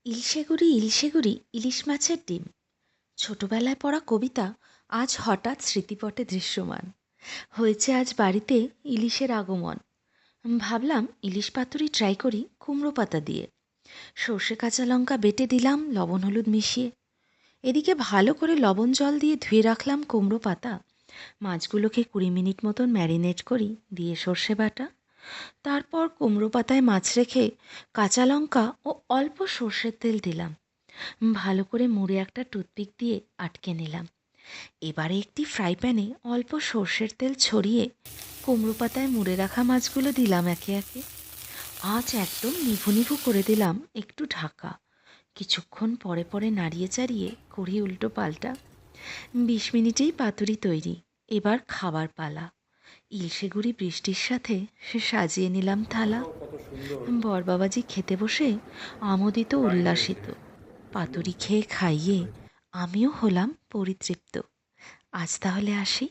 ইলশে গুঁড়ি ইলশে গুঁড়ি ইলিশ মাছের ডিম। ছোটবেলায় পড়া কবিতা আজ হঠাৎ স্মৃতিপটে দৃশ্যমান হয়েছে। আজ বাড়িতে ইলিশের আগমন। ভাবলাম ইলিশ পাতুরি ট্রাই করি কুমড়ো পাতা দিয়ে। সর্ষে কাঁচা লঙ্কা বেটে দিলাম লবণ হলুদ মিশিয়ে। এদিকে ভালো করে লবণ জল দিয়ে ধুয়ে রাখলাম কুমড়ো পাতা। মাছগুলোকে 20 মিনিট মতন ম্যারিনেট করি দিয়ে সর্ষে বাটা। তারপর কুমড়ো পাতায় মাছ রেখে কাঁচা লঙ্কা ও অল্প সর্ষের তেল দিলাম। ভালো করে মুড়ে একটা টুথপিক দিয়ে আটকে নিলাম। এবারে একটি ফ্রাই প্যানে অল্প সর্ষের তেল ছড়িয়ে কুমড়ো পাতায় মুড়ে রাখা মাছগুলো দিলাম একে একে। আঁচ একদম নিভু নিভু করে দিলাম, একটু ঢাকা। কিছুক্ষণ পরে পরে নাড়িয়ে চাড়িয়ে কড়ি উল্টো পাল্টা। 20 মিনিটেই পাতুরি তৈরি। এবার খাবার পালা। ইলশে গুঁড়ি বৃষ্টির সাথে সাজিয়ে নিলাম থালা। বরবাবাজি খেতে বসে আমোদিত উল্লাসিত। পাতুরি খেয়ে খাইয়ে আমিও হলাম পরিতৃপ্ত। আজ তাহলে আসি।